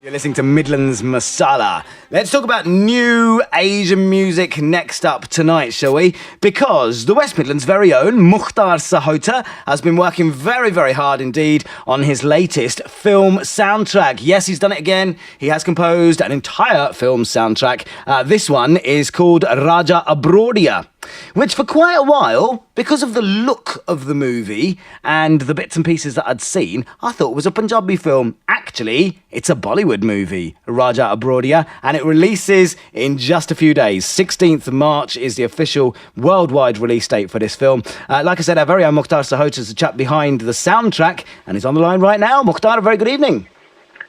You're listening to Midlands Masala. Let's talk about new Asian music next up tonight, shall we? Because the West Midlands' very own MUKHTAR SAHOTA has been working very, very hard indeed on his latest film soundtrack. Yes, he's done it again. He has composed an entire film soundtrack. This one is called Raja Abroadiya, which for quite a while, because of the look of the movie and the bits and pieces that I'd seen, I thought it was a Punjabi film. Actually, it's a Bollywood movie, Raja Abroadiya, and it releases in just a few days. 16th of March is the official worldwide release date for this film. Like I said, our very own MUKHTAR SAHOTA is the chap behind the soundtrack, and he's on the line right now. MUKHTAR, a very good evening.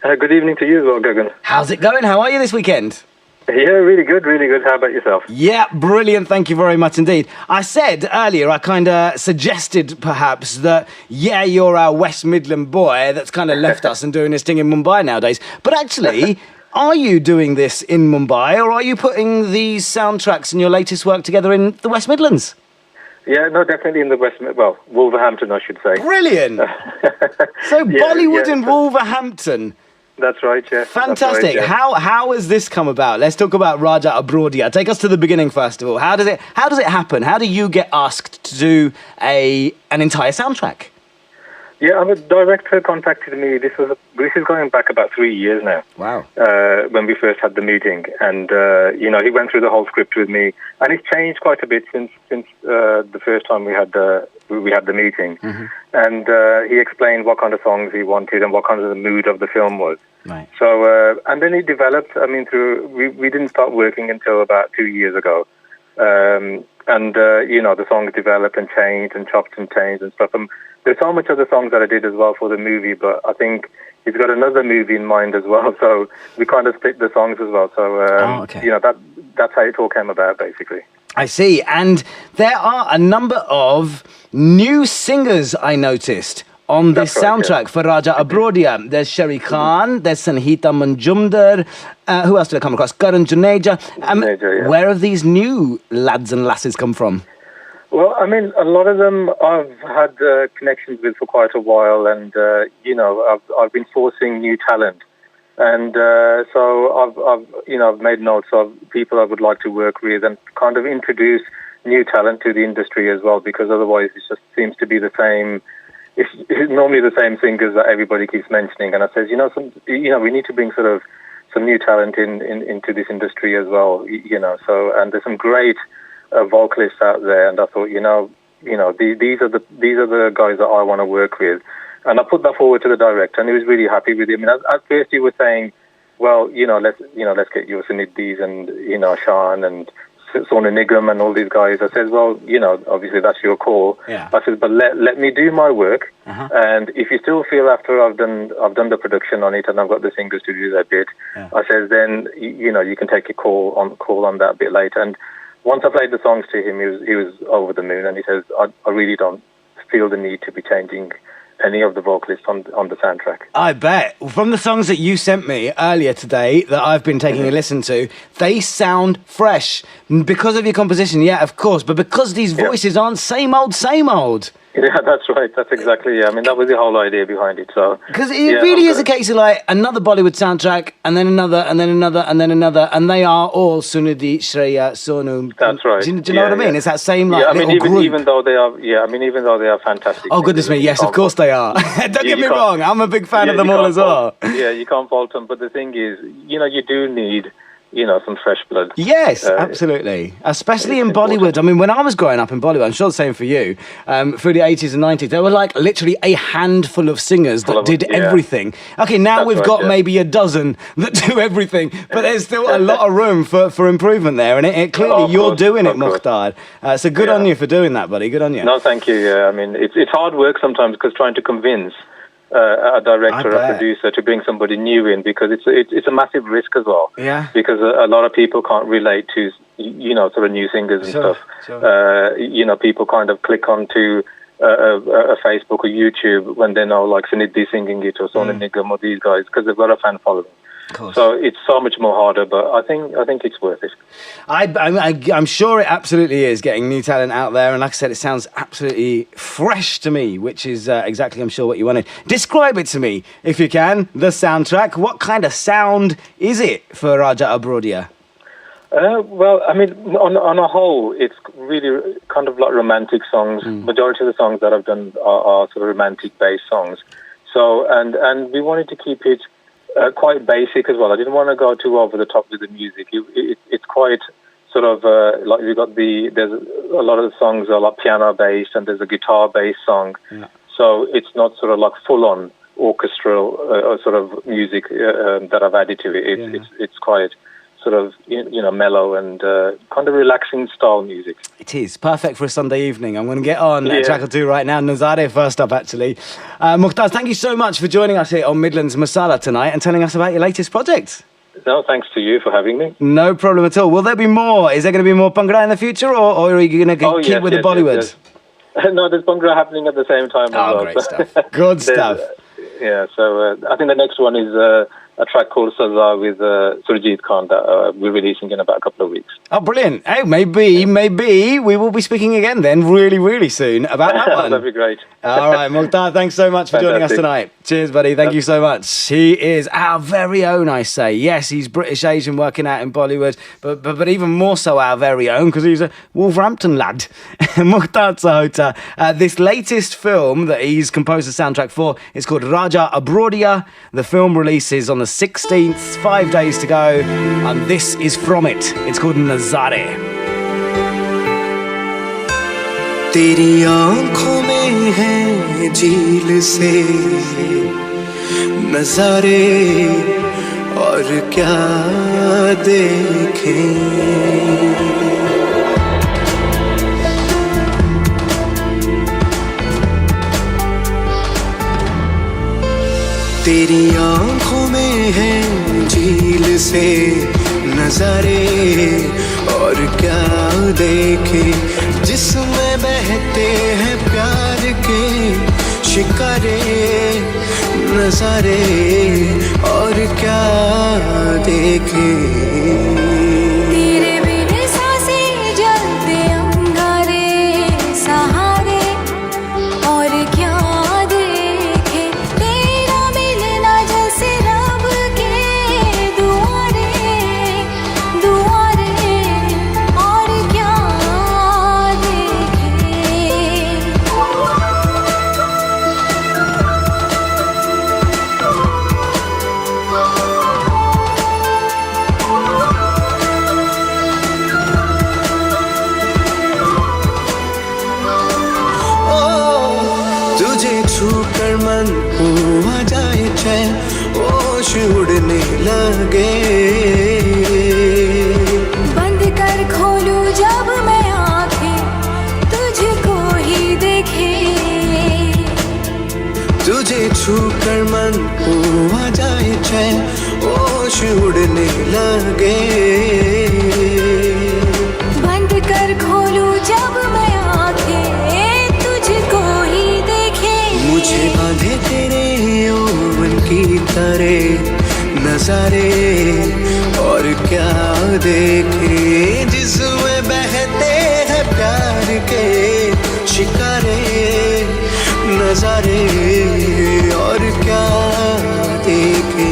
Good evening to you as well, Gagan. How's it going? How are you this weekend? Yeah, really good, really good. How about yourself? Yeah, brilliant. Thank you very much indeed. I said earlier, I kind of suggested perhaps that, yeah, you're our West Midland boy that's kind of left us and doing this thing in Mumbai nowadays. But actually, are you doing this in Mumbai, or are you putting these soundtracks and your latest work together in the West Midlands? Yeah, no, definitely in the West, well, Wolverhampton, I should say. Brilliant. So Bollywood in Wolverhampton. That's right, yeah. Fantastic. Right, yeah. How has this come about? Let's talk about Raja Abroadiya. Take us to the beginning first of all. How does it happen? How do you get asked to do an entire soundtrack? Yeah, a director contacted me. This is going back about 3 years now. Wow. When we first had the meeting, and he went through the whole script with me, and it's changed quite a bit since the first time we had the meeting. Mm-hmm. And he explained what kind of songs he wanted and what kind of the mood of the film was. Right. So and then it developed. I mean, we didn't start working until about 2 years ago. The songs developed and changed and chopped and changed and stuff. There's so much other songs that I did as well for the movie, but I think he's got another movie in mind as well. So we kind of split the songs as well. So okay. That's how it all came about, basically. I see. And there are a number of new singers I noticed on this soundtrack for Raja Abroadiya. There's Sherry Khan, there's Sanhita Manjumdar, who else did I come across? Karan Juneja. Where have these new lads and lasses come from? Well, I mean, a lot of them I've had connections with for quite a while, and I've been sourcing new talent, and so I've made notes of people I would like to work with and kind of introduce new talent to the industry as well, because otherwise it just seems to be the same. It's normally the same singers that everybody keeps mentioning, and I says, we need to bring sort of some new talent into this industry as well, So, and there's some great vocalists out there, and I thought, these are the guys that I want to work with, and I put that forward to the director, and he was really happy with it. I mean, at first he was saying, well, let's get your Sunidhis and Shan and Sonu Nigam and all these guys. I said, well, obviously that's your call. Yeah. I said, but let me do my work, and if you still feel after I've done the production on it and I've got the singers to do that bit, I said, then you can take a call on that a bit later. And once I played the songs to him, he was over the moon, and he says, I really don't feel the need to be changing any of the vocalists on the soundtrack. I bet. From the songs that you sent me earlier today that I've been taking a listen to, they sound fresh. Because of your composition, yeah, of course, but because these voices aren't same old. Yeah, that's right. That's exactly, I mean, that was the whole idea behind it. So because it really is a case of like another Bollywood soundtrack, and then another, and then another, and then another, and they are all Sunidhi, Shreya, Sonu. That's right. Do you know what I mean? It's that same like even though they are fantastic. Oh goodness me, yes, of course they are. Don't get me wrong, I'm a big fan of them all as well. Yeah, you can't fault them, but the thing is, you do need some fresh blood. Yes, absolutely. Especially in Bollywood. I mean, when I was growing up in Bollywood, I'm sure the same for you, through the 80s and 90s, there were like literally a handful of singers that did everything. Okay, now we've got maybe a dozen that do everything, but there's still a lot of room for improvement there, and it clearly you're doing it, MUKHTAR. So good on you for doing that, buddy. Good on you. No, thank you. Yeah, I mean, it's hard work sometimes, because trying to convince a director, a producer to bring somebody new in, because it's a massive risk as well. Yeah. Because a lot of people can't relate to sort of new singers and stuff. Sure. People kind of click onto a Facebook or YouTube when they know like Sunidhi singing it or Sonu Nigam or these guys, because they've got a fan following. So it's so much more harder, but I think it's worth it. I'm sure it absolutely is, getting new talent out there. And like I said, it sounds absolutely fresh to me, which is exactly, I'm sure, what you wanted. Describe it to me, if you can, the soundtrack. What kind of sound is it for Raja Abroadiya? Well, I mean, on a whole, it's really kind of like romantic songs. Majority of the songs that I've done are sort of romantic-based songs. So, and we wanted to keep it quite basic as well. I didn't want to go too over the top with the music. It's quite sort of like there's a lot of the songs are like piano-based, and there's a guitar-based song. Yeah. So it's not sort of like full-on orchestral sort of music that I've added to it. It's quite sort of, mellow and kind of relaxing style music. It is perfect for a Sunday evening. I'm going to get on a track or two right now. Nazare first up, actually. Mukhtar, thank you so much for joining us here on Midlands Masala tonight and telling us about your latest project. No, thanks to you for having me. No problem at all. Will there be more? Is there going to be more Bhangra in the future, or are you going to keep with the Bollywood? Yes. No, there's Bhangra happening at the same time as well. Great stuff. Good stuff. So I think the next one is a track called Saza with Surjit Khan that we're releasing in about a couple of weeks. Oh, brilliant. Hey, maybe we will be speaking again then really, really soon about that one. That'd be great. All right, Mukhtar, thanks so much for joining us tonight. Cheers, buddy. Thank you so much. He is our very own, I say. Yes, he's British Asian working out in Bollywood, but even more so our very own because he's a Wolverhampton lad. MUKHTAR SAHOTA. This latest film that he's composed the soundtrack for is called Raja Abroadiya. The film releases on the 16th, 5 days to go, and this is from it. It's called Nazare. तेरी आँखों में है झील से नज़ारे और क्या देखें तेरी आँखों में है झील से नज़ारे और क्या देखें जिसमें बहते हैं प्यार के शिकारे नज़ारे और क्या देखें उड़ने लगे बंद कर खोलूं जब मैं आँखें तुझको ही देखे तुझे छूकर मन हुआ जाए चैन होश उड़ने लगे बंद कर खोलूं जब मैं आँखें तुझको ही देखे मुझे बांधे तेरे यौवन की तरह नज़ारे और क्या देखे जिसमें बहते हैं प्यार के शिकारे नज़ारे और क्या देखे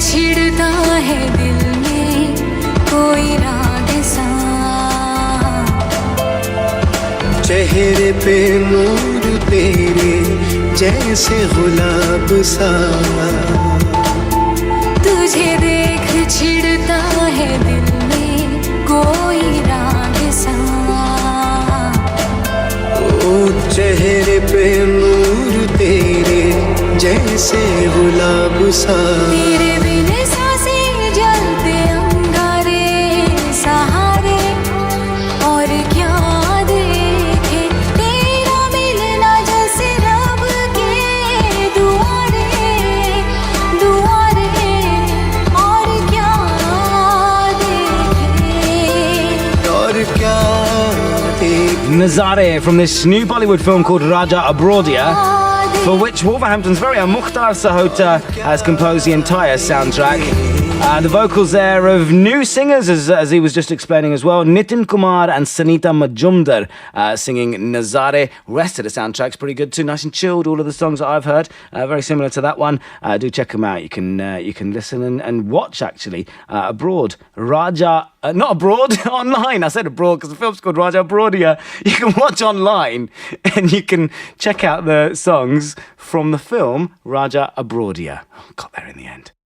छिड़ता है दिल में कोई राग सा चेहरे पे नूर तेरे जैसे गुलाब सा तुझे देख छिड़ता है दिल में कोई राग सा ओ चेहरे पे नूर तेरे जैसे गुलाब सा तेरे बिन सांसें जलते अंगारे सहारे और क्या देखे तेरा मिलना जैसे रब के दुआ Nazare from this new Bollywood film called Raja Abroadiya, for which Wolverhampton's very own MUKHTAR SAHOTA has composed the entire soundtrack. The vocals there of new singers, as he was just explaining as well, Nitin Kumar and Sanita Majumdar singing Nazare. Rest of the soundtrack's pretty good too, nice and chilled. All of the songs that I've heard, very similar to that one. Do check them out. You can listen and watch actually abroad. Raja, not abroad, online. I said abroad because the film's called Raja Abroadiya. You can watch online and you can check out the songs from the film Raja Abroadiya. Got there in the end.